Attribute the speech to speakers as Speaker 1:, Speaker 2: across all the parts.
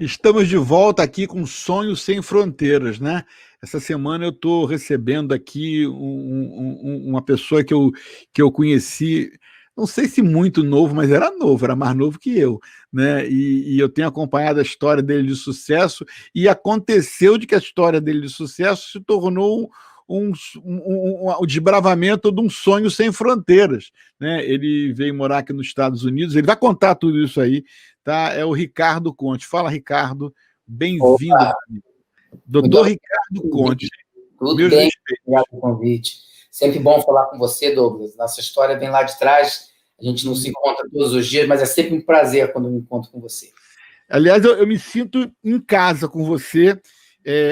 Speaker 1: Estamos de volta aqui com Sonhos Sem Fronteiras, né? Essa semana eu estou recebendo aqui uma pessoa que eu conheci, não sei se muito novo, mas era novo, era mais novo que eu, né? E eu tenho acompanhado a história dele de sucesso, e aconteceu de que a história dele de sucesso se tornou o desbravamento de um sonho sem fronteiras, né? Ele veio morar aqui nos Estados Unidos, ele vai contar tudo isso aí, tá? É o Ricardo Conte. Fala, Ricardo, bem-vindo,
Speaker 2: Opa, muito
Speaker 1: doutor Ricardo
Speaker 2: obrigado.
Speaker 1: Conte.
Speaker 2: Tudo
Speaker 1: Meus
Speaker 2: bem,
Speaker 1: respeitos.
Speaker 2: obrigado pelo convite. Sempre bom falar com você, Douglas. Nossa história vem lá de trás, a gente não se encontra todos os dias, mas é sempre um prazer quando eu me encontro com você.
Speaker 1: Aliás, eu me sinto em casa com você.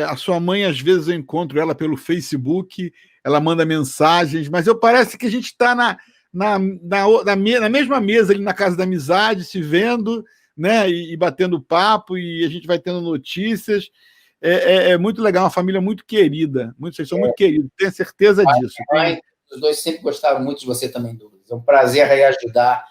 Speaker 1: A sua mãe, às vezes, eu encontro ela pelo Facebook, ela manda mensagens, mas parece que a gente está na mesma mesa ali na Casa da Amizade, se vendo, né, e batendo papo, e a gente vai tendo notícias. É muito legal, uma família muito querida, vocês são muito queridos, tenho certeza disso.
Speaker 2: Mãe, os dois sempre gostaram muito de você também, Douglas. É um prazer aí ajudar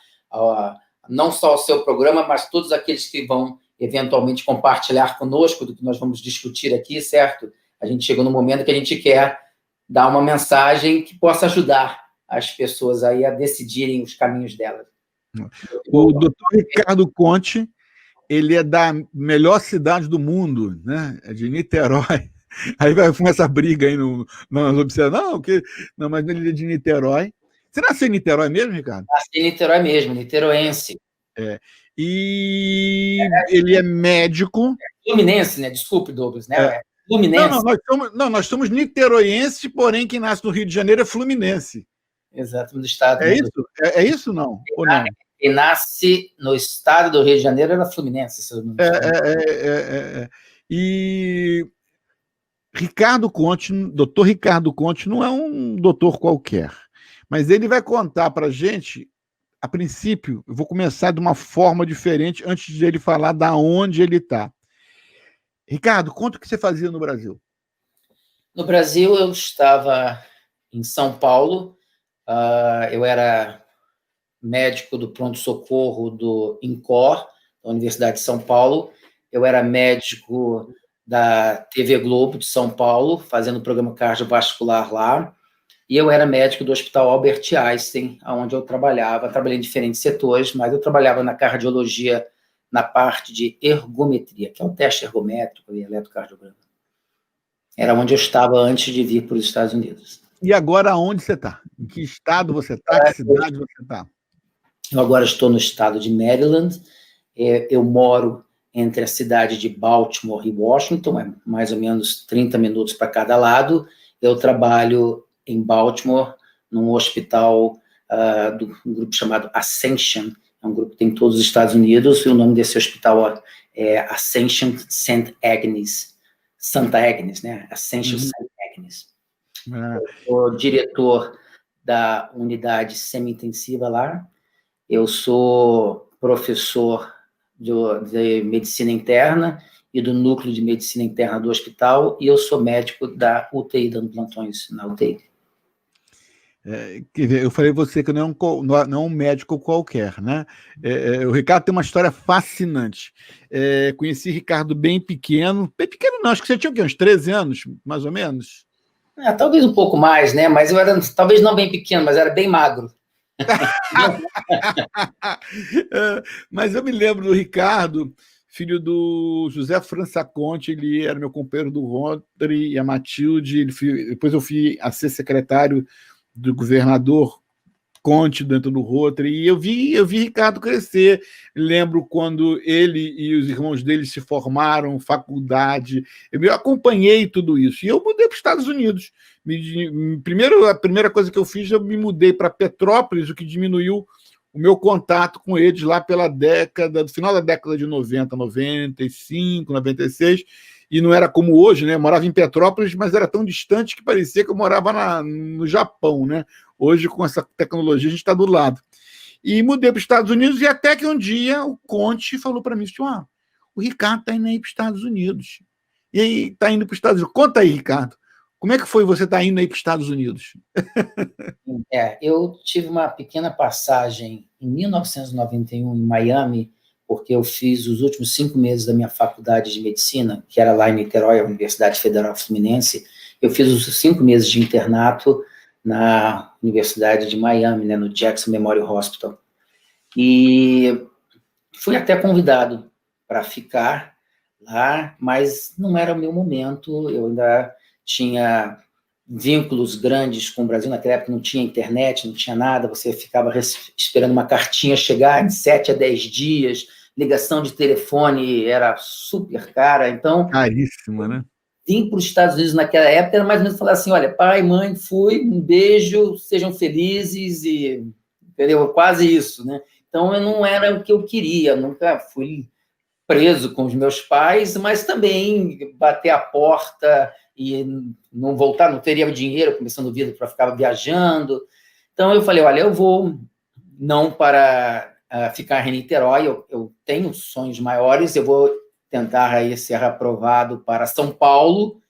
Speaker 2: não só o seu programa, mas todos aqueles que vão eventualmente compartilhar conosco do que nós vamos discutir aqui, certo? A gente chegou no momento que a gente quer dar uma mensagem que possa ajudar as pessoas aí a decidirem os caminhos delas.
Speaker 1: O doutor Ricardo Conte, ele é da melhor cidade do mundo, né? É de Niterói. Aí vai essa briga aí nas observações. Não, mas ele é de Niterói. Você nasceu em Niterói mesmo, Ricardo?
Speaker 2: Nasci em Niterói mesmo, niteroense.
Speaker 1: E ele é médico.
Speaker 2: Fluminense, né? Desculpe, Douglas, né? Fluminense.
Speaker 1: Nós somos niteroenses, porém quem nasce no Rio de Janeiro é fluminense.
Speaker 2: Exato, no estado.
Speaker 1: É isso? É isso, não? Ou não?
Speaker 2: Quem nasce no estado do Rio de Janeiro era fluminense. Se eu não
Speaker 1: E Ricardo Conte, doutor Ricardo Conte, não é um doutor qualquer, mas ele vai contar para a gente, a princípio, eu vou começar de uma forma diferente antes de ele falar da onde ele está. Ricardo, conta o que você fazia no Brasil.
Speaker 2: No Brasil, eu estava em São Paulo, eu era médico do pronto-socorro do INCOR, da Universidade de São Paulo, eu era médico da TV Globo de São Paulo, fazendo o programa cardiovascular lá, e eu era médico do Hospital Albert Einstein, onde eu trabalhei em diferentes setores, mas eu trabalhava na cardiologia, na parte de ergometria, que é um teste ergométrico e eletrocardiograma. Era onde eu estava antes de vir para os Estados Unidos.
Speaker 1: E agora onde você está? Em que estado você está? Que cidade você está?
Speaker 2: Eu agora estou no estado de Maryland, eu moro entre a cidade de Baltimore e Washington, é mais ou menos 30 minutos para cada lado. Eu trabalho em Baltimore, num hospital do grupo chamado Ascension, é um grupo que tem em todos os Estados Unidos, e o nome desse hospital é Ascension St. Agnes, Santa Agnes, né? Ascension St. Agnes. Eu sou diretor da unidade semi-intensiva lá, eu sou professor de medicina interna e do núcleo de medicina interna do hospital, e eu sou médico da UTI, dando plantões na UTI.
Speaker 1: Eu falei você que não é um médico qualquer, né? O Ricardo tem uma história fascinante. Conheci Ricardo bem pequeno não, acho que você tinha o quê? Uns 13 anos, mais ou menos?
Speaker 2: Talvez um pouco mais, né? Mas eu era, talvez não bem pequeno, mas era bem magro.
Speaker 1: Mas eu me lembro do Ricardo, filho do José França Conte, ele era meu companheiro do Rotary, e a Matilde, depois eu fui a ser secretário do governador Conte dentro do Rotary, e eu vi Ricardo crescer. Lembro quando ele e os irmãos dele se formaram, faculdade, eu acompanhei tudo isso, e eu mudei para os Estados Unidos. A primeira coisa que eu fiz, eu me mudei para Petrópolis, o que diminuiu o meu contato com eles lá do final da década de 90, 95, 96, e não era como hoje, né? Eu morava em Petrópolis, mas era tão distante que parecia que eu morava no Japão, né? Hoje, com essa tecnologia, a gente está do lado. E mudei para os Estados Unidos, e até que um dia o Conte falou para mim, o Ricardo está indo aí para os Estados Unidos. E aí, está indo para os Estados Unidos. Conta aí, Ricardo, como é que foi você estar indo aí para os Estados Unidos?
Speaker 2: Eu tive uma pequena passagem em 1991 em Miami, porque eu fiz os últimos 5 meses da minha faculdade de medicina, que era lá em Niterói, a Universidade Federal Fluminense. Eu fiz os 5 meses de internato na Universidade de Miami, né, no Jackson Memorial Hospital. E fui até convidado para ficar lá, mas não era o meu momento. Eu ainda tinha vínculos grandes com o Brasil. Naquela época não tinha internet, não tinha nada, você ficava esperando uma cartinha chegar em 7 a 10 dias, ligação de telefone era super cara, então...
Speaker 1: Caríssima, né?
Speaker 2: Vim para os Estados Unidos naquela época, era mais ou menos falar assim, olha, pai, mãe, fui, um beijo, sejam felizes, e, entendeu? Quase isso, né? Então, eu não era o que eu queria, nunca fui preso com os meus pais, mas também bater a porta e não voltar, não teria dinheiro, começando vida para ficar viajando. Então, eu falei, olha, eu vou não para ficar em Niterói, eu tenho sonhos maiores, eu vou tentar aí ser aprovado para São Paulo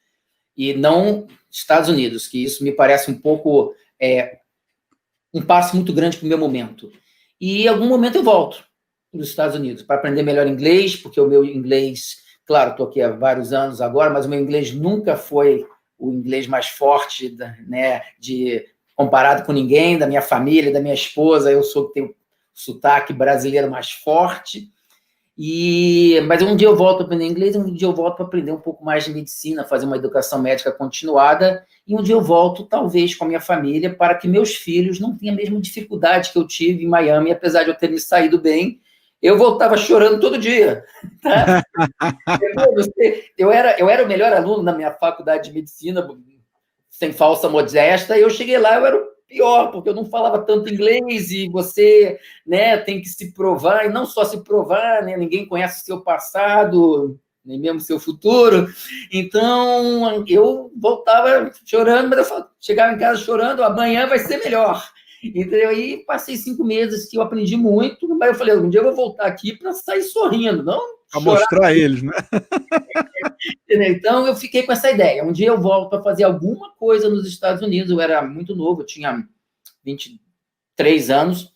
Speaker 2: e não Estados Unidos, que isso me parece um pouco um passo muito grande para o meu momento. E em algum momento eu volto para os Estados Unidos para aprender melhor inglês, porque o meu inglês, claro, estou aqui há vários anos agora, mas o meu inglês nunca foi o inglês mais forte, né, comparado com ninguém, da minha família, da minha esposa, eu tenho o sotaque brasileiro mais forte. Mas um dia eu volto a aprender inglês, um dia eu volto para aprender um pouco mais de medicina, fazer uma educação médica continuada, e um dia eu volto, talvez, com a minha família, para que meus filhos não tenham a mesma dificuldade que eu tive em Miami, apesar de eu ter me saído bem, eu voltava chorando todo dia. Tá? Eu era o melhor aluno na minha faculdade de medicina, sem falsa modéstia, e eu cheguei lá, eu era o pior, porque eu não falava tanto inglês, e você, né, tem que se provar, e não só se provar, né, ninguém conhece o seu passado, nem mesmo o seu futuro. Então, eu voltava chorando, mas eu chegava em casa chorando, amanhã vai ser melhor. Entendeu? Aí passei 5 meses que eu aprendi muito, mas eu falei, um dia eu vou voltar aqui para sair sorrindo, não
Speaker 1: para mostrar a eles, né?
Speaker 2: Então, eu fiquei com essa ideia. Um dia eu volto para fazer alguma coisa nos Estados Unidos. Eu era muito novo, eu tinha 23 anos.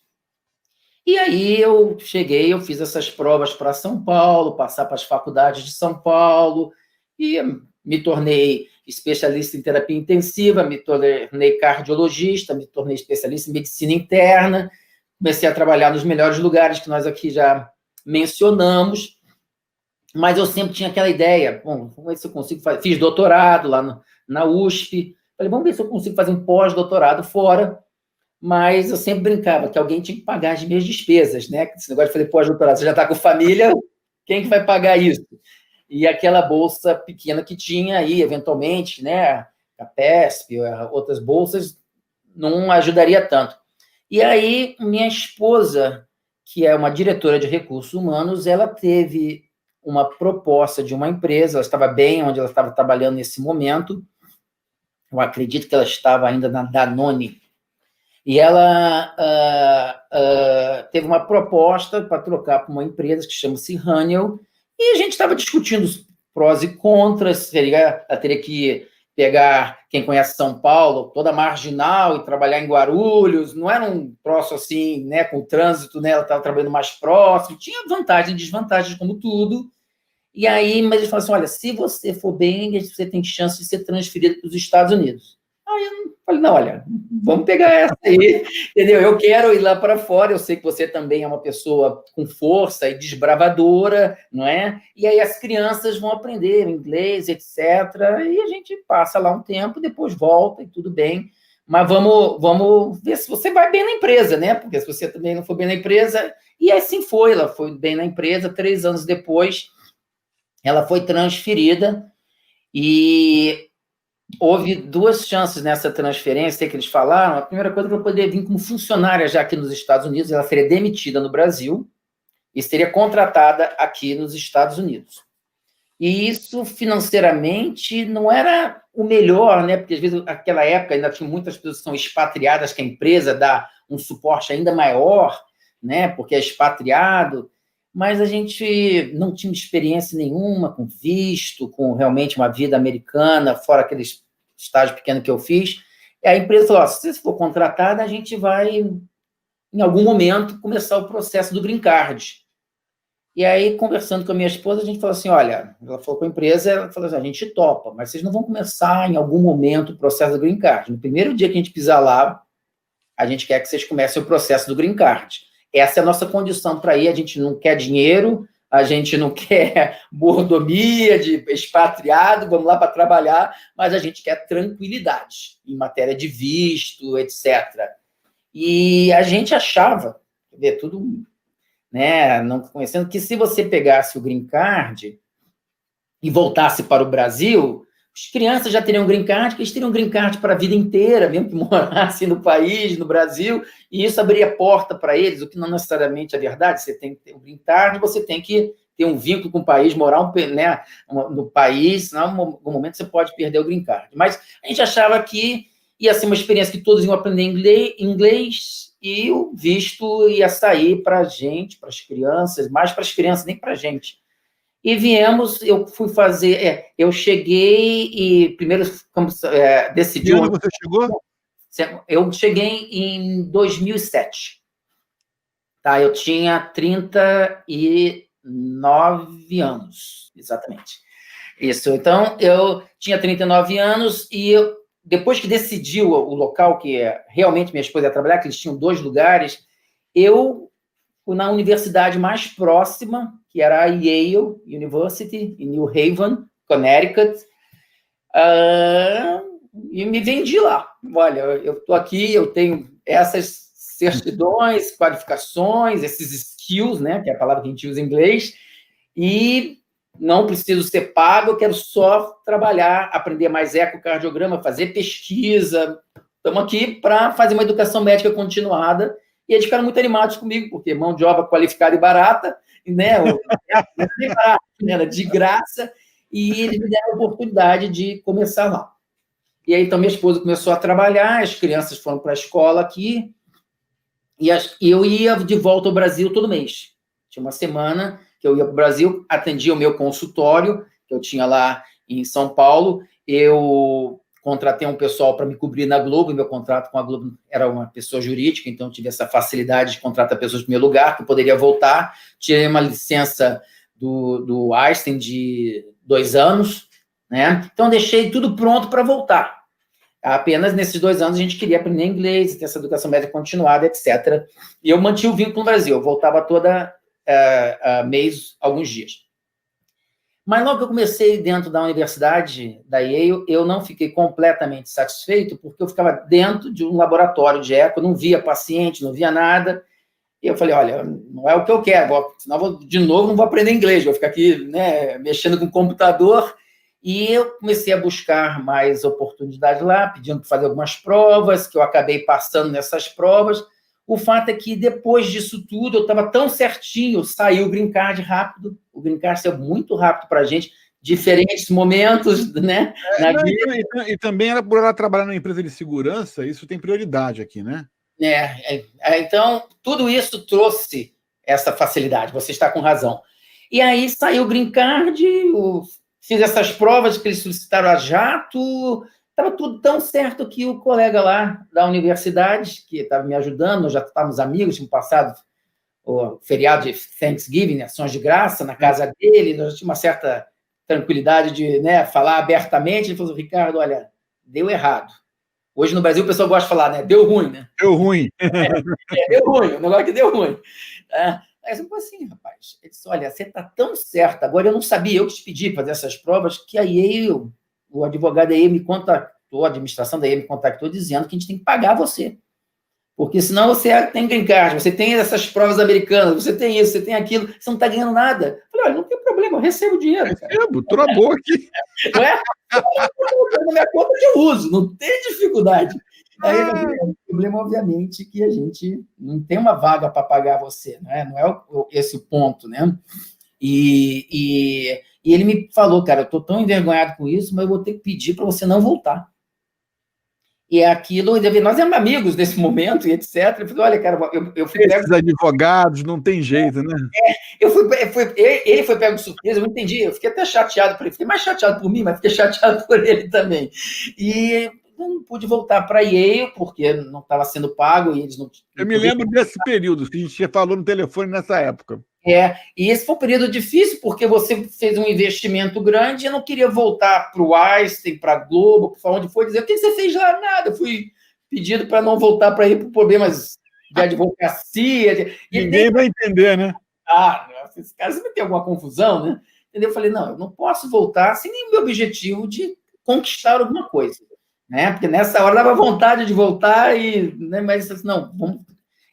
Speaker 2: E aí eu cheguei, eu fiz essas provas para São Paulo, passar para as faculdades de São Paulo, e me tornei especialista em terapia intensiva, me tornei cardiologista, me tornei especialista em medicina interna, comecei a trabalhar nos melhores lugares que nós aqui já mencionamos. Mas eu sempre tinha aquela ideia, bom, vamos ver se eu consigo fazer. Fiz doutorado lá na USP, falei, vamos ver se eu consigo fazer um pós-doutorado fora, mas eu sempre brincava que alguém tinha que pagar as minhas despesas, né? Esse negócio de fazer pós-doutorado, você já está com família, quem que vai pagar isso? E aquela bolsa pequena que tinha aí, eventualmente, né? A PESP, outras bolsas, não ajudaria tanto. E aí, minha esposa, que é uma diretora de recursos humanos, ela teve uma proposta de uma empresa, ela estava bem onde ela estava trabalhando nesse momento, eu acredito que ela estava ainda na Danone, e ela teve uma proposta para trocar para uma empresa que chama-se Honeywell, e a gente estava discutindo os prós e contras, ela teria que pegar, quem conhece São Paulo, toda marginal e trabalhar em Guarulhos, não era um troço assim, né, com o trânsito, né, ela estava trabalhando mais próximo, tinha vantagens e desvantagens como tudo. E aí, mas eles falaram assim, olha, se você for bem, você tem chance de ser transferido para os Estados Unidos. Aí eu falei, não, olha, vamos pegar essa aí, entendeu? Eu quero ir lá para fora, eu sei que você também é uma pessoa com força e desbravadora, não é? E aí as crianças vão aprender inglês, etc. E a gente passa lá um tempo, depois volta e tudo bem. Mas vamos ver se você vai bem na empresa, né? Porque se você também não for bem na empresa... E assim foi, ela foi bem na empresa, 3 anos depois... ela foi transferida e houve 2 chances nessa transferência que eles falaram. A primeira coisa para poder vir como funcionária já aqui nos Estados Unidos, ela seria demitida no Brasil e seria contratada aqui nos Estados Unidos. E isso, financeiramente, não era o melhor, né? Porque, às vezes, naquela época, ainda tinha muitas pessoas que são expatriadas, que a empresa dá um suporte ainda maior, né? Porque é expatriado, mas a gente não tinha experiência nenhuma com visto, com realmente uma vida americana, fora aquele estágio pequeno que eu fiz. E a empresa falou, se você for contratada, a gente vai, em algum momento, começar o processo do Green Card. E aí, conversando com a minha esposa, a gente falou assim, olha, ela falou com a empresa, ela falou assim, a gente topa, mas vocês não vão começar em algum momento o processo do Green Card. No primeiro dia que a gente pisar lá, a gente quer que vocês comecem o processo do Green Card. Essa é a nossa condição para ir, a gente não quer dinheiro, a gente não quer mordomia de expatriado, vamos lá para trabalhar, mas a gente quer tranquilidade em matéria de visto, etc. E a gente achava, tudo, né, não conhecendo, que se você pegasse o Green Card e voltasse para o Brasil, as crianças já teriam Green Card, que eles teriam Green Card para a vida inteira, mesmo que morassem no país, no Brasil, e isso abriria porta para eles, o que não necessariamente é verdade. Você tem que ter um Green Card, você tem que ter um vínculo com o país, morar né, no país, senão em algum momento você pode perder o Green Card. Mas a gente achava que ia ser uma experiência que todos iam aprender inglês e o visto ia sair para a gente, para as crianças, mais para as crianças, nem para a gente. E viemos, eu fui fazer, eu cheguei e primeiro decidi...
Speaker 1: Que ano você chegou?
Speaker 2: Eu cheguei em 2007. Tá, eu tinha 39 anos, exatamente. Isso, então eu tinha 39 anos e depois que decidiu o local que realmente minha esposa ia trabalhar, que eles tinham 2 lugares, eu fui na universidade mais próxima, que era a Yale University, em New Haven, Connecticut, e me vendi lá. Olha, eu estou aqui, eu tenho essas certidões, qualificações, esses skills, né, que é a palavra que a gente usa em inglês, e não preciso ser pago, eu quero só trabalhar, aprender mais ecocardiograma, fazer pesquisa. Estamos aqui para fazer uma educação médica continuada, e eles ficaram muito animados comigo, porque mão de obra qualificada e barata, né, era de graça, e eles me deram a oportunidade de começar lá. E aí, então, minha esposa começou a trabalhar, as crianças foram para a escola aqui, e eu ia de volta ao Brasil todo mês. Tinha uma semana que eu ia para o Brasil, atendia o meu consultório, que eu tinha lá em São Paulo, eu contratei um pessoal para me cobrir na Globo, meu contrato com a Globo era uma pessoa jurídica, então eu tive essa facilidade de contratar pessoas no meu lugar, que eu poderia voltar, tirei uma licença do Einstein de 2 anos, né? Então deixei tudo pronto para voltar. Apenas nesses 2 anos a gente queria aprender inglês, ter essa educação média continuada, etc. E eu mantive o vínculo no Brasil, eu voltava toda mês, alguns dias. Mas logo que eu comecei dentro da universidade, da Yale, eu não fiquei completamente satisfeito, porque eu ficava dentro de um laboratório de eco, não via paciente, não via nada. E eu falei, olha, não é o que eu quero, senão de novo não vou aprender inglês, vou ficar aqui, né, mexendo com o computador. E eu comecei a buscar mais oportunidade lá, pedindo para fazer algumas provas, que eu acabei passando nessas provas. O fato é que, depois disso tudo, eu estava tão certinho, saiu o Green Card rápido, o Green Card saiu muito rápido para a gente, diferentes momentos, né?
Speaker 1: E também era por ela trabalhar numa empresa de segurança, isso tem prioridade aqui, né?
Speaker 2: Então, tudo isso trouxe essa facilidade, você está com razão. E aí saiu o Green Card, fiz essas provas que eles solicitaram a jato, estava tudo tão certo que o colega lá da universidade, que estava me ajudando, nós já estávamos amigos, tínhamos passado o feriado de Thanksgiving, ações de graça, na casa dele, nós já tínhamos uma certa tranquilidade de, né, falar abertamente. Ele falou, Ricardo, olha, deu errado. Hoje no Brasil o pessoal gosta de falar, né, deu ruim, né?
Speaker 1: Deu ruim.
Speaker 2: Deu ruim, o negócio que deu ruim. Aí eu falei assim, rapaz, ele disse, olha, você está tão certo, agora eu não sabia, eu que te pedi para fazer essas provas, que aí o advogado da EE me contactou, a administração da EE me contactou dizendo que a gente tem que pagar você. Porque senão você tem green card, você tem essas provas americanas, você tem isso, você tem aquilo, você não está ganhando nada. Eu falei, olha, não tem problema, eu recebo dinheiro.
Speaker 1: Recebo, tô na boa aqui.
Speaker 2: Não é? Na minha conta de uso, não tem dificuldade. Aí, o problema, obviamente, que a gente não tem uma vaga para pagar você, né? Não é esse o ponto, né? E ele me falou, cara, eu estou tão envergonhado com isso, mas eu vou ter que pedir para você não voltar. E aquilo, nós éramos amigos nesse momento, e etc. Eu falei, olha, cara, eu fui
Speaker 1: pego... Esses advogados, não tem jeito, né?
Speaker 2: Ele foi pego de surpresa, eu não entendi, eu fiquei até chateado por ele, fiquei mais chateado por mim, mas fiquei chateado por ele também. E não pude voltar para Yale, porque não estava sendo pago, e eles não...
Speaker 1: Eu me lembro desse período, que a gente falou no telefone nessa época.
Speaker 2: E esse foi um período difícil, porque você fez um investimento grande e eu não queria voltar para o Einstein, para a Globo, para onde foi, dizer, o que você fez lá? Nada, eu fui pedido para não voltar para ir para problemas de advocacia.
Speaker 1: Ninguém vai entender, né?
Speaker 2: Esses caras vai ter alguma confusão, né? Entendeu? Eu falei, não, eu não posso voltar sem nem o meu objetivo de conquistar alguma coisa, né? Porque nessa hora dava vontade de voltar, né? Mas não, vamos.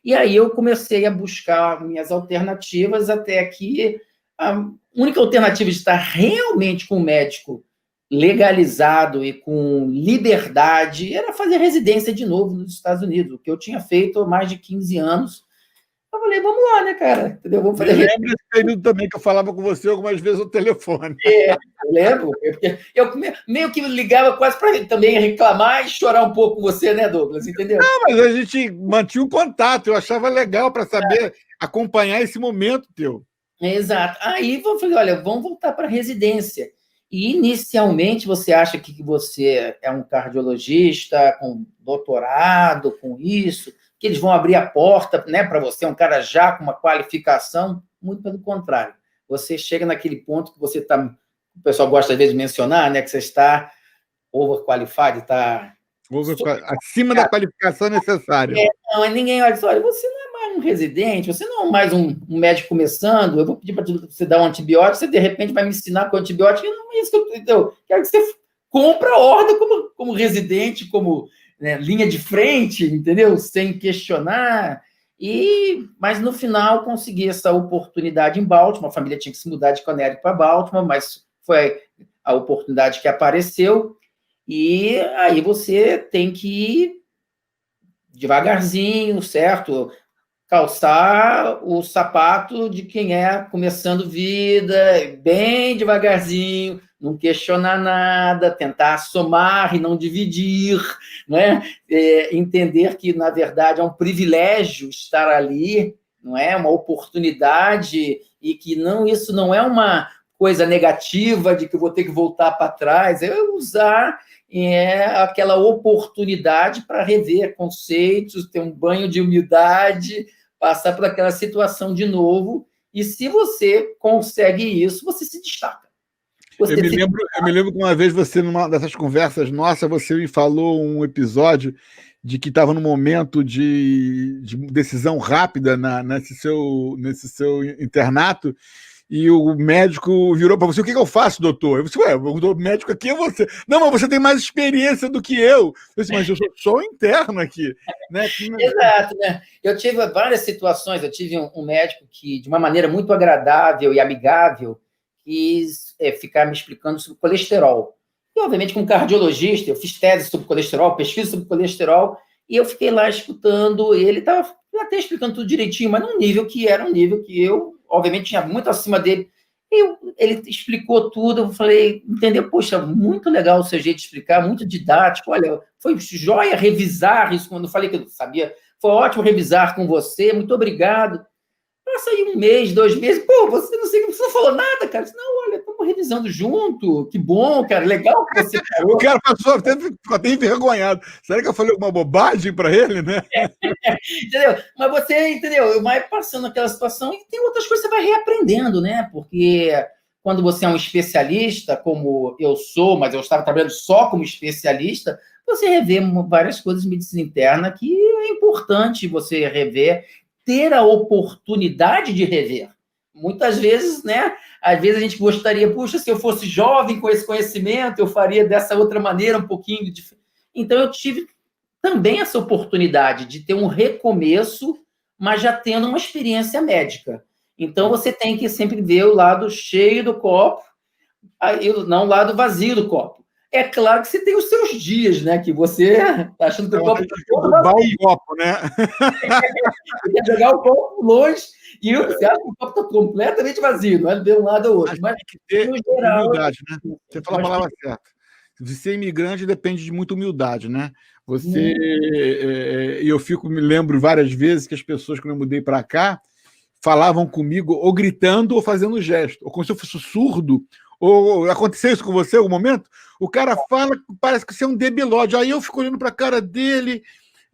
Speaker 2: E aí eu comecei a buscar minhas alternativas, até que a única alternativa de estar realmente com o médico legalizado e com liberdade era fazer residência de novo nos Estados Unidos, o que eu tinha feito há mais de 15 anos. Eu falei, vamos lá, né, cara? Entendeu? Vamos fazer.
Speaker 1: Eu lembro desse período também que eu falava com você algumas vezes no telefone.
Speaker 2: Eu lembro. Eu meio que ligava quase para também reclamar e chorar um pouco com você, né, Douglas? Entendeu?
Speaker 1: Não, mas a gente mantinha um contato, eu achava legal para saber acompanhar esse momento teu.
Speaker 2: Exato. Aí eu falei, olha, vamos voltar para a residência. E inicialmente você acha que você é um cardiologista com doutorado, com isso, que eles vão abrir a porta, né, para você, um cara já com uma qualificação, muito pelo contrário. Você chega naquele ponto que você está, o pessoal gosta às vezes de mencionar, né, que você está overqualified, está
Speaker 1: acima da qualificação necessária.
Speaker 2: Não, ninguém olha, você não é mais um residente, você não é mais um médico começando, eu vou pedir para você dar um antibiótico, você de repente vai me ensinar com antibiótico, não é isso que eu quero que você compra a ordem como residente, como, né, linha de frente, entendeu? Sem questionar. Mas no final consegui essa oportunidade em Baltimore. A família tinha que se mudar de Connecticut para Baltimore, mas foi a oportunidade que apareceu. E aí você tem que ir devagarzinho, certo? Calçar o sapato de quem é começando vida, bem devagarzinho, não questionar nada, tentar somar e não dividir, né? Entender que, na verdade, é um privilégio estar ali, não é? Uma oportunidade, e que isso não é uma coisa negativa de que eu vou ter que voltar para trás, é usar aquela oportunidade para rever conceitos, ter um banho de humildade, passar por aquela situação de novo, e se você consegue isso, você se destaca.
Speaker 1: Eu me lembro que uma vez você, numa dessas conversas nossas, você me falou um episódio de que estava num momento de decisão rápida nesse seu internato, e o médico virou para você, o que eu faço, doutor? Eu disse, o médico aqui é você. Não, mas você tem mais experiência do que eu. Eu disse, mas eu sou só um interno aqui. Né?
Speaker 2: Exato, né? Eu tive várias situações, eu tive um médico que, de uma maneira muito agradável e amigável, quis ficar me explicando sobre colesterol. E, obviamente, como cardiologista, eu fiz tese sobre colesterol, pesquisa sobre colesterol, e eu fiquei lá escutando, ele estava até explicando tudo direitinho, mas num nível que era um nível que eu, obviamente, tinha muito acima dele. Ele explicou tudo, eu falei, entendeu? Poxa, muito legal o seu jeito de explicar, muito didático, olha, foi joia revisar isso, quando eu falei que eu sabia, foi ótimo revisar com você, muito obrigado. Passa aí 1 mês, 2 meses, você não falou nada, cara. Não, olha, estamos revisando junto, que bom, cara, legal que você
Speaker 1: falou. O cara ficou até envergonhado. Será que eu falei alguma bobagem para ele, né?
Speaker 2: Entendeu? Mas você, entendeu? Vai passando aquela situação e tem outras coisas que você vai reaprendendo, né? Porque quando você é um especialista, como eu sou, mas eu estava trabalhando só como especialista, você revê várias coisas de medicina interna que é importante você rever, ter a oportunidade de rever. Muitas vezes, né? Às vezes a gente gostaria, puxa, se eu fosse jovem com esse conhecimento, eu faria dessa outra maneira um pouquinho diferente. Então, eu tive também essa oportunidade de ter um recomeço, mas já tendo uma experiência médica. Então, você tem que sempre ver o lado cheio do copo, não o lado vazio do copo. É claro que você tem os seus dias, né? Que você está achando que o copo está todo vazio.
Speaker 1: O copo, né?
Speaker 2: Você quer jogar o copo longe e você acha que o copo está completamente vazio, não é de um lado ou outro. Mas
Speaker 1: tem que ter humildade, né? Você falou a palavra certa. De ser imigrante depende de muita humildade, né? Você, eu me lembro várias vezes que as pessoas, quando eu mudei para cá, falavam comigo ou gritando ou fazendo gesto, ou como se eu fosse surdo. Ou aconteceu isso com você em algum momento? O cara fala, parece que você é um debilóide. Aí eu fico olhando para a cara dele.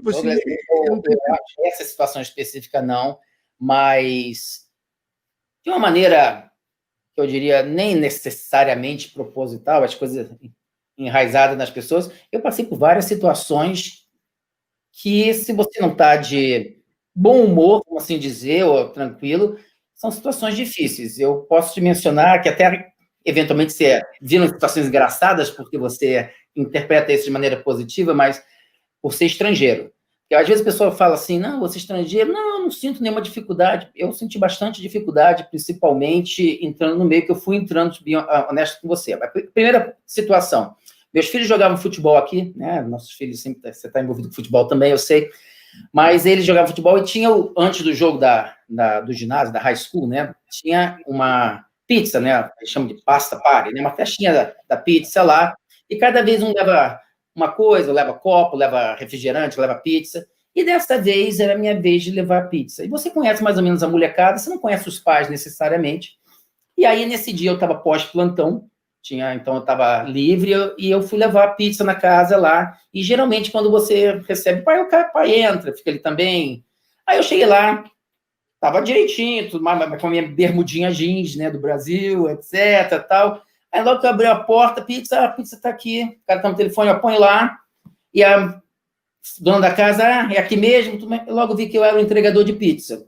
Speaker 2: Você... Eu acho essa situação específica não, mas de uma maneira, que eu diria, nem necessariamente proposital, as coisas enraizadas nas pessoas, eu passei por várias situações que, se você não está de bom humor, como assim dizer, ou tranquilo, são situações difíceis. Eu posso te mencionar que até, eventualmente, você viram situações engraçadas, porque você interpreta isso de maneira positiva, mas por ser estrangeiro. Porque, às vezes a pessoa fala assim, não, você é estrangeiro. Não, eu não sinto nenhuma dificuldade. Eu senti bastante dificuldade, principalmente entrando no meio, que eu fui entrando, bem honesto com você. A primeira situação, meus filhos jogavam futebol aqui, né? Nossos filhos sempre, você está envolvido com futebol também, eu sei, mas eles jogavam futebol e tinha, antes do jogo do ginásio, da high school, né? Tinha uma pizza, né? Eles chamam de pasta party, né? Uma festinha da pizza lá, e cada vez um leva uma coisa, leva copo, leva refrigerante, leva pizza, e dessa vez era a minha vez de levar pizza. E você conhece mais ou menos a molecada, você não conhece os pais necessariamente, e aí nesse dia eu estava pós-plantão, então eu estava livre, e eu fui levar a pizza na casa lá, e geralmente quando você recebe, o pai entra, fica ali também. Aí eu cheguei lá, estava direitinho, tudo mais, com a minha bermudinha jeans, né, do Brasil, etc, tal. Aí logo que eu abri a porta, a pizza está aqui, o cara está no telefone, eu ponho lá, e a dona da casa, é aqui mesmo, eu logo vi que eu era o entregador de pizza.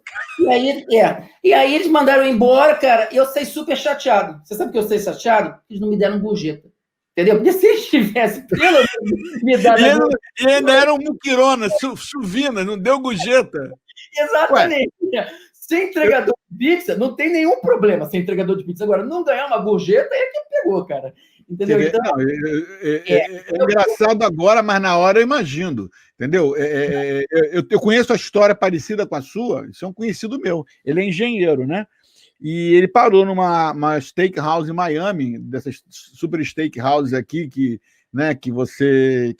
Speaker 2: E aí eles mandaram eu embora, cara, e eu saí super chateado. Você sabe que eu saí chateado? Eles não me deram gorjeta. Entendeu? Porque se eles tivessem, pelo menos, me dado
Speaker 1: e ainda era um muquirona, suvina, não deu gorjeta.
Speaker 2: Exatamente. Ser entregador de pizza, não tem nenhum problema ser entregador de pizza. Agora, não ganhar uma gorjeta é quem pegou, cara. Entendeu? Então,
Speaker 1: é engraçado agora, mas na hora eu imagino. Entendeu? Eu conheço a história parecida com a sua, isso é um conhecido meu. Ele é engenheiro, né? E ele parou numa steakhouse em Miami, dessas super steakhouses aqui, que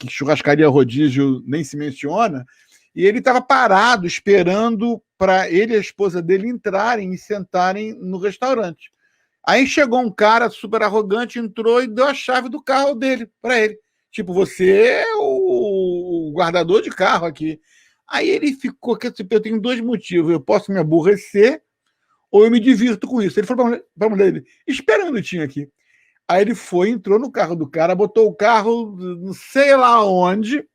Speaker 1: churrascaria rodízio nem se menciona, e ele estava parado esperando para ele e a esposa dele entrarem e sentarem no restaurante. Aí chegou um cara super arrogante, entrou e deu a chave do carro dele para ele. Tipo, você é o guardador de carro aqui. Aí ele ficou, eu tenho dois motivos, eu posso me aborrecer ou eu me divirto com isso. Ele falou para a mulher dele, espera um minutinho aqui. Aí ele foi, entrou no carro do cara, botou o carro não sei lá onde,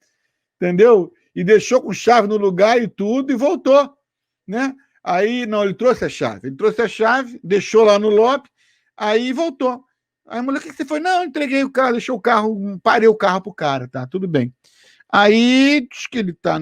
Speaker 1: entendeu? E deixou com chave no lugar e tudo, e voltou, né? Aí, não, ele trouxe a chave, deixou lá no lobby, aí voltou. Aí a mulher, o que você foi? Não, entreguei o carro, deixou o carro, parei o carro pro cara, tá, tudo bem. Aí, diz que ele tá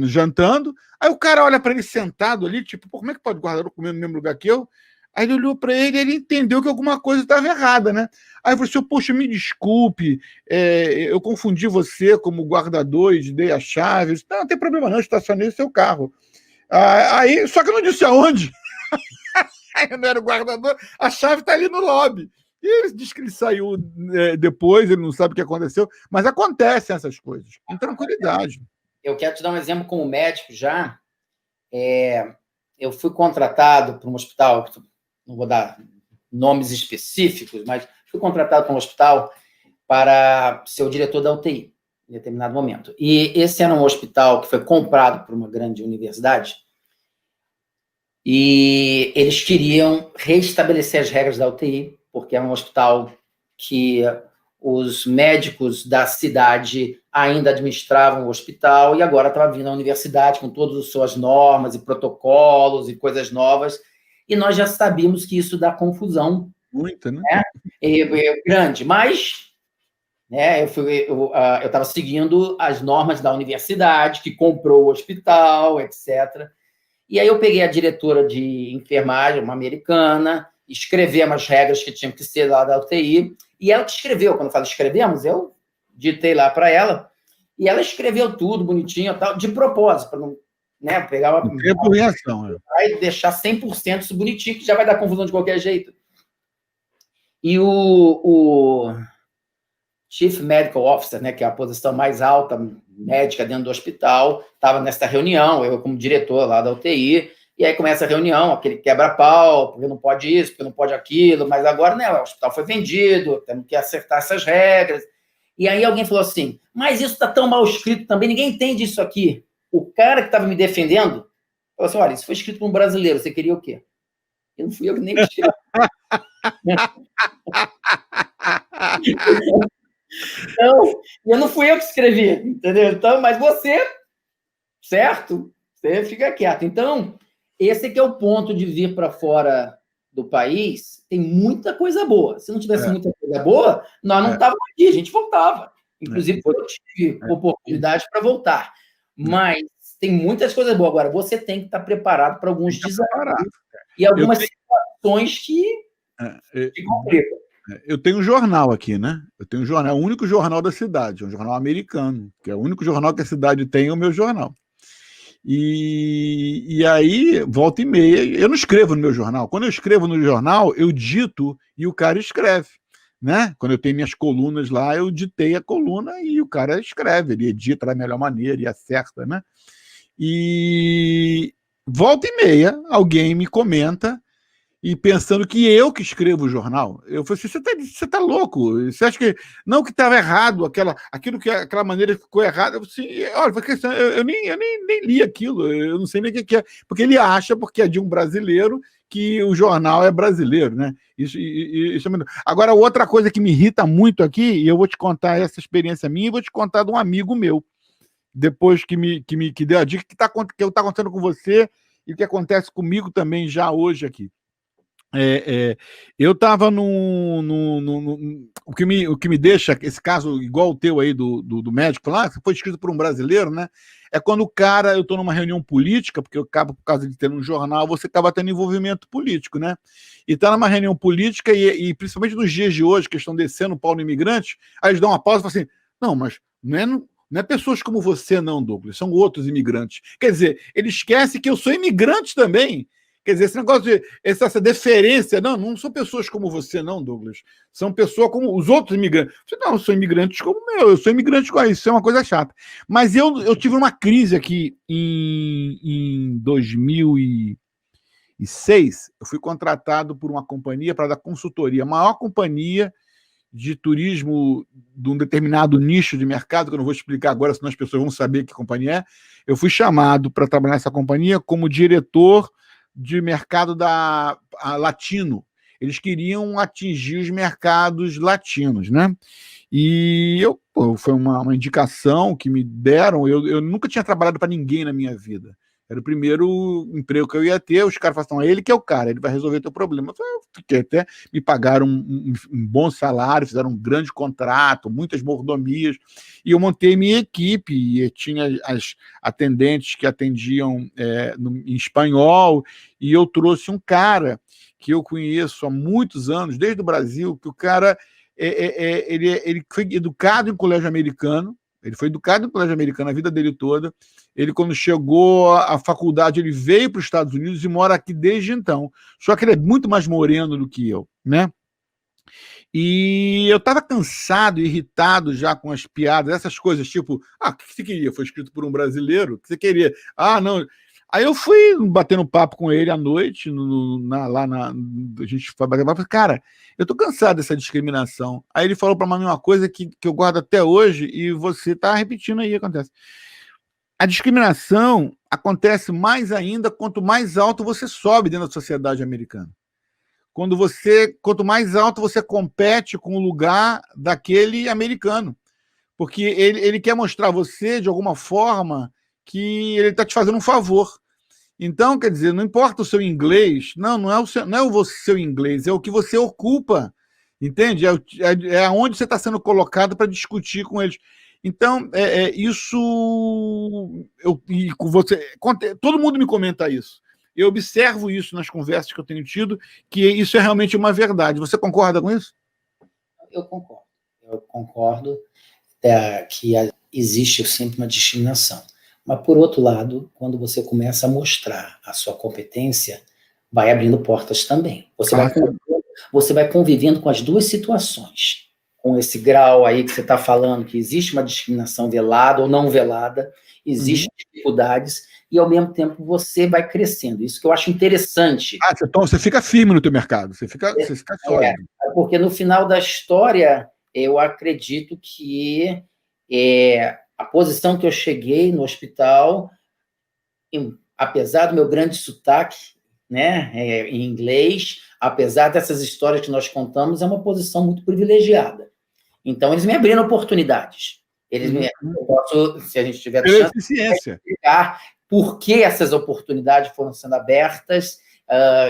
Speaker 1: jantando, aí o cara olha para ele sentado ali, tipo, como é que pode guardar comer no mesmo lugar que eu? Aí ele olhou para ele e ele entendeu que alguma coisa estava errada, né? Aí eu falei assim, poxa, me desculpe, eu confundi você como guardador e dei a chave. Eu disse, não tem problema não, estacionei o seu carro. Aí, só que eu não disse aonde. Aí eu não era o guardador, a chave está ali no lobby. E ele disse que ele saiu depois, ele não sabe o que aconteceu, mas acontecem essas coisas, com tranquilidade.
Speaker 2: Eu quero te dar um exemplo como médico já. Eu fui contratado para um hospital, não vou dar nomes específicos, mas fui contratado para um hospital para ser o diretor da UTI, em determinado momento. E esse era um hospital que foi comprado por uma grande universidade, e eles queriam restabelecer as regras da UTI, porque era um hospital que os médicos da cidade ainda administravam o hospital, e agora estava vindo a universidade com todas as suas normas e protocolos e coisas novas, e nós já sabíamos que isso dá confusão.
Speaker 1: Muita, né?
Speaker 2: Grande, mas né, eu estava seguindo as normas da universidade, que comprou o hospital, etc. E aí eu peguei a diretora de enfermagem, uma americana, escrevemos as regras que tinham que ser lá da UTI, e ela que escreveu. Quando eu falo escrevemos, eu ditei lá para ela, e ela escreveu tudo bonitinho, tal, de propósito, para não pegar uma...
Speaker 1: Tempo em ação.
Speaker 2: Vai deixar 100% isso bonitinho, que já vai dar confusão de qualquer jeito. E o Chief Medical Officer, né, que é a posição mais alta médica dentro do hospital, estava nessa reunião, eu como diretor lá da UTI, e aí começa a reunião, aquele quebra-pau, porque não pode isso, porque não pode aquilo, mas agora, né, o hospital foi vendido, temos que acertar essas regras. E aí alguém falou assim, mas isso está tão mal escrito também, ninguém entende isso aqui. O cara que estava me defendendo Falou assim, olha, isso foi escrito por um brasileiro, você queria o quê? E não fui eu que nem escrevi. Então, eu não fui eu que escrevi, entendeu? Então, mas você, certo? Você fica quieto. Então, esse que é o ponto de vir para fora do país. Tem muita coisa boa. Se não tivesse muita coisa boa, nós não estávamos aqui, a gente voltava. Inclusive, eu tive oportunidade para voltar. Mas tem muitas coisas boas. Agora, você tem que estar preparado para alguns desafios e algumas situações que complicam.
Speaker 1: Eu tenho um jornal aqui, né? Eu tenho um jornal, é o único jornal da cidade, é um jornal americano, que é o único jornal que a cidade tem, é o meu jornal. E aí, volta e meia, eu não escrevo no meu jornal. Quando eu escrevo no jornal, eu dito e o cara escreve, né? Quando eu tenho minhas colunas lá, eu ditei a coluna e o cara escreve, ele edita da melhor maneira e acerta, né? E volta e meia, alguém me comenta e pensando que eu que escrevo o jornal. Eu falei assim, você tá louco? Você acha que não que estava errado, aquilo que aquela maneira ficou errada? Assim, olha, eu nem li aquilo, eu não sei nem o que é, porque ele acha, porque é de um brasileiro, que o jornal é brasileiro, né? Isso. Agora, outra coisa que me irrita muito aqui, e eu vou te contar essa experiência minha, e vou te contar de um amigo meu, depois que deu a dica, que tá acontecendo com você e o que acontece comigo também já hoje aqui. Eu estava o que me deixa, esse caso igual o teu aí do médico lá, que foi escrito por um brasileiro, né? É quando o cara, eu estou numa reunião política, porque eu acabo, por causa de ter um jornal, você acaba tendo envolvimento político, né? E está numa reunião política, e principalmente nos dias de hoje, que estão descendo o pau no imigrante, aí eles dão uma pausa e falam assim, não, mas não é pessoas como você, não, Douglas, são outros imigrantes. Quer dizer, ele esquece que eu sou imigrante também. Quer dizer, esse negócio de essa deferência, não são pessoas como você, não, Douglas. São pessoas como os outros imigrantes. Você, não, eu sou imigrante como eu sou imigrante com isso, é uma coisa chata. Mas eu tive uma crise aqui em 2006. Eu fui contratado por uma companhia para dar consultoria, a maior companhia de turismo de um determinado nicho de mercado, que eu não vou explicar agora, senão as pessoas vão saber que companhia é. Eu fui chamado para trabalhar nessa companhia como diretor de mercado latino. Eles queriam atingir os mercados latinos, né? E foi uma indicação que me deram. Eu nunca tinha trabalhado para ninguém na minha vida. Era o primeiro emprego que eu ia ter. Os caras falaram, ele que é o cara, ele vai resolver o teu problema. Eu fiquei até, me pagaram um bom salário, fizeram um grande contrato, muitas mordomias, e eu montei minha equipe, e tinha as atendentes que atendiam em espanhol, e eu trouxe um cara que eu conheço há muitos anos, desde o Brasil, que o cara ele foi educado em colégio americano, a vida dele toda. Ele, quando chegou à faculdade, ele veio para os Estados Unidos e mora aqui desde então. Só que ele é muito mais moreno do que eu, né? E eu estava cansado, irritado já com as piadas, essas coisas, tipo, o que você queria? Foi escrito por um brasileiro? O que você queria? Não. Aí eu fui batendo papo com ele à noite, a gente foi bater papo, cara, eu tô cansado dessa discriminação. Aí ele falou para mim uma coisa que eu guardo até hoje, e você tá repetindo aí, acontece. A discriminação acontece mais ainda quanto mais alto você sobe dentro da sociedade americana. Quanto mais alto você compete com o lugar daquele americano. Porque ele quer mostrar a você, de alguma forma, que ele está te fazendo um favor. Então, quer dizer, não importa o seu inglês, não é o seu inglês, é o que você ocupa, entende? É onde você está sendo colocado para discutir com eles. Então, isso. Todo mundo me comenta isso. Eu observo isso nas conversas que eu tenho tido, que isso é realmente uma verdade. Você concorda com isso?
Speaker 2: Eu concordo que existe sempre uma discriminação. Mas, por outro lado, quando você começa a mostrar a sua competência, vai abrindo portas também. Você vai convivendo com as duas situações. Com esse grau aí que você está falando, que existe uma discriminação velada ou não velada, existem dificuldades, e, ao mesmo tempo, você vai crescendo. Isso que eu acho interessante.
Speaker 1: Então você fica firme no teu mercado, você fica sólido.
Speaker 2: Porque, no final da história, eu acredito que a posição que eu cheguei no hospital, apesar do meu grande sotaque, né, em inglês, apesar dessas histórias que nós contamos, é uma posição muito privilegiada. Então, eles me abriram oportunidades. Eu posso, se a gente tiver
Speaker 1: chance, eficiência,
Speaker 2: explicar por que essas oportunidades foram sendo abertas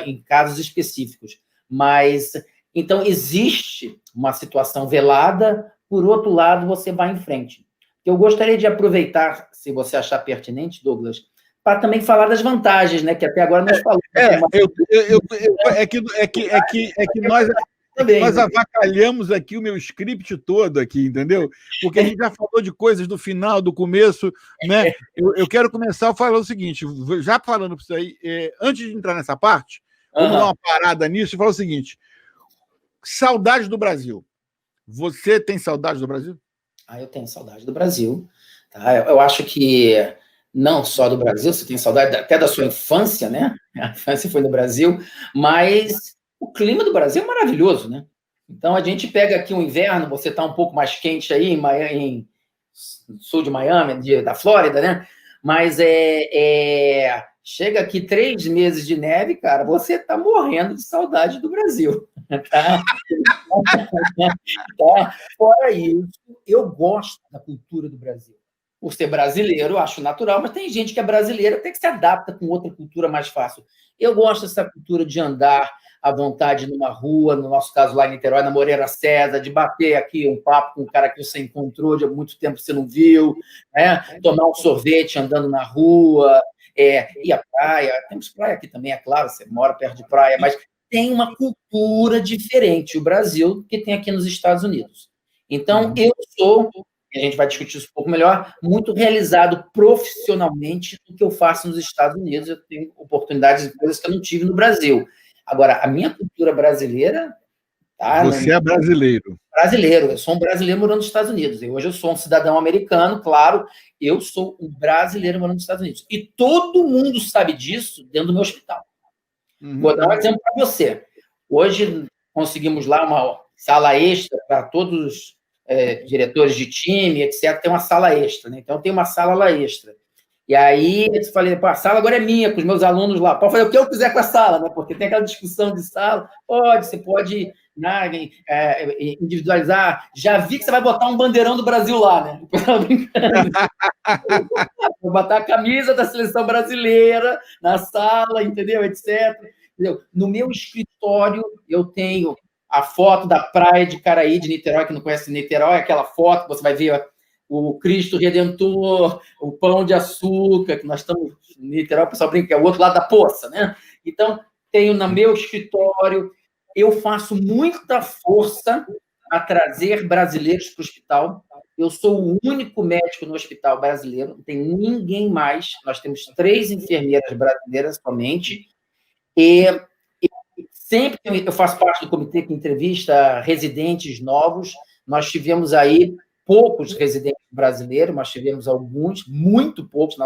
Speaker 2: em casos específicos. Mas, então, existe uma situação velada, por outro lado, você vai em frente. Eu gostaria de aproveitar, se você achar pertinente, Douglas, para também falar das vantagens, né? Que até agora nós falamos.
Speaker 1: Nós avacalhamos aqui o meu script todo aqui, entendeu? Porque a gente já falou de coisas do final, do começo, né? Eu quero começar a falar o seguinte, já falando para isso aí, antes de entrar nessa parte, vamos dar uma parada nisso e falar o seguinte: saudade do Brasil. Você tem saudade do Brasil?
Speaker 2: Eu tenho saudade do Brasil. Tá? Eu acho que não só do Brasil, você tem saudade até da sua infância, né? A infância foi no Brasil, mas o clima do Brasil é maravilhoso, né? Então, a gente pega aqui o inverno, você está um pouco mais quente aí em sul de Miami, da Flórida, né? Mas chega aqui 3 meses de neve, cara, você está morrendo de saudade do Brasil. Tá? Fora isso, eu gosto da cultura do Brasil. Por ser brasileiro, eu acho natural, mas tem gente que é brasileira, tem que se adapta com outra cultura mais fácil. Eu gosto dessa cultura de andar à vontade numa rua, no nosso caso lá em Niterói, na Moreira César, de bater aqui um papo com um cara que você encontrou de há muito tempo que você não viu, né? Tomar um sorvete andando na rua, ir à praia. Temos praia aqui também, é claro, você mora perto de praia, mas tem uma cultura diferente, o Brasil, do que tem aqui nos Estados Unidos. Então, eu sou, e a gente vai discutir isso um pouco melhor, muito realizado profissionalmente no que eu faço nos Estados Unidos. Eu tenho oportunidades e coisas que eu não tive no Brasil. Agora, a minha cultura brasileira... Tá,
Speaker 1: você é brasileiro.
Speaker 2: Brasileiro. Eu sou um brasileiro morando nos Estados Unidos. E hoje eu sou um cidadão americano, claro. Eu sou um brasileiro morando nos Estados Unidos. E todo mundo sabe disso dentro do meu hospital. Vou dar um exemplo para você. Hoje conseguimos lá uma sala extra para todos os diretores de time, etc. Tem uma sala extra, né? Então tem uma sala lá extra. E aí eu falei, a sala agora é minha, com os meus alunos lá. Pode fazer o que eu quiser com a sala, né? Porque tem aquela discussão de sala. Você pode individualizar. Já vi que você vai botar um bandeirão do Brasil lá, né? Vou botar a camisa da seleção brasileira na sala, entendeu? Etc. Entendeu? No meu escritório, eu tenho a foto da praia de Caraí, de Niterói, que não conhece Niterói, aquela foto que você vai ver o Cristo Redentor, o Pão de Açúcar, que nós estamos em Niterói, o pessoal brinca que é o outro lado da poça, né? Então, tenho no meu escritório, eu faço muita força a trazer brasileiros para o hospital. Eu sou o único médico no hospital brasileiro, não tem ninguém mais. Nós temos 3 enfermeiras brasileiras somente. E sempre eu faço parte do comitê que entrevista residentes novos. Nós tivemos aí poucos residentes brasileiros, mas tivemos alguns, muito poucos.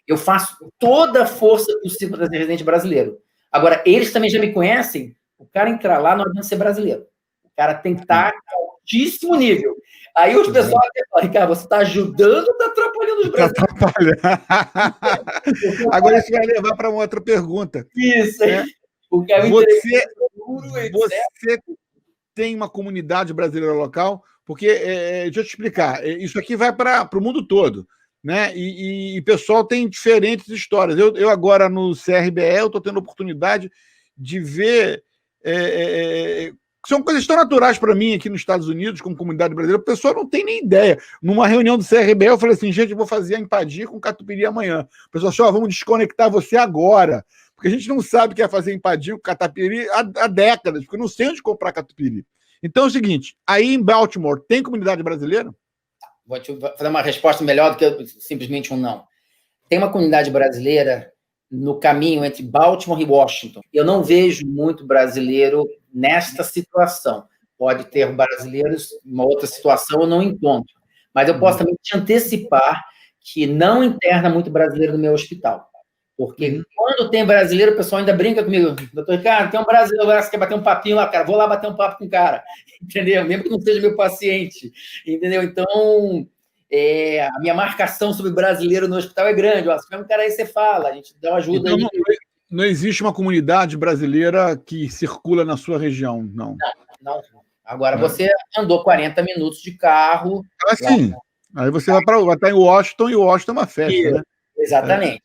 Speaker 2: Eu faço toda a força possível para trazer residente brasileiro. Agora, eles também já me conhecem. O cara entrar lá não adianta ser brasileiro. O cara tem que estar em altíssimo nível. Aí os pessoal até falam, Ricardo, você está ajudando ou está atrapalhando os brasileiros?
Speaker 1: Agora isso vai levar para uma outra pergunta.
Speaker 2: Isso.
Speaker 1: Você tem uma comunidade brasileira local? Porque, deixa eu te explicar, isso aqui vai para o mundo todo, né? E o pessoal tem diferentes histórias. Eu agora, no CRBE, estou tendo a oportunidade de ver... são coisas tão naturais para mim aqui nos Estados Unidos, como comunidade brasileira, o pessoal não tem nem ideia. Numa reunião do CRBE, eu falei assim, gente, eu vou fazer a empatia com catupiry amanhã. O pessoal falou, vamos desconectar você agora, porque a gente não sabe o que é fazer empatia com catupiry há décadas, porque eu não sei onde comprar catupiry. Então é o seguinte, aí em Baltimore, tem comunidade brasileira?
Speaker 2: Vou te fazer uma resposta melhor do que simplesmente um não. Tem uma comunidade brasileira no caminho entre Baltimore e Washington. Eu não vejo muito brasileiro nesta situação. Pode ter brasileiros em uma outra situação, eu não encontro. Mas eu posso também te antecipar que não interna muito brasileiro no meu hospital. Porque quando tem brasileiro, o pessoal ainda brinca comigo. Doutor Ricardo, tem um brasileiro lá, você quer bater um papinho lá, cara? Vou lá bater um papo com o cara. Entendeu? Mesmo que não seja meu paciente. Entendeu? Então, A minha marcação sobre brasileiro no hospital é grande. Ó, se tiver um cara aí, você fala, a gente dá uma ajuda
Speaker 1: Então,
Speaker 2: aí.
Speaker 1: não existe uma comunidade brasileira que circula na sua região, não.
Speaker 2: Não. Agora, você andou 40 minutos de carro.
Speaker 1: Assim, aí você vai estar em Washington, e Washington é uma festa, né?
Speaker 2: Exatamente.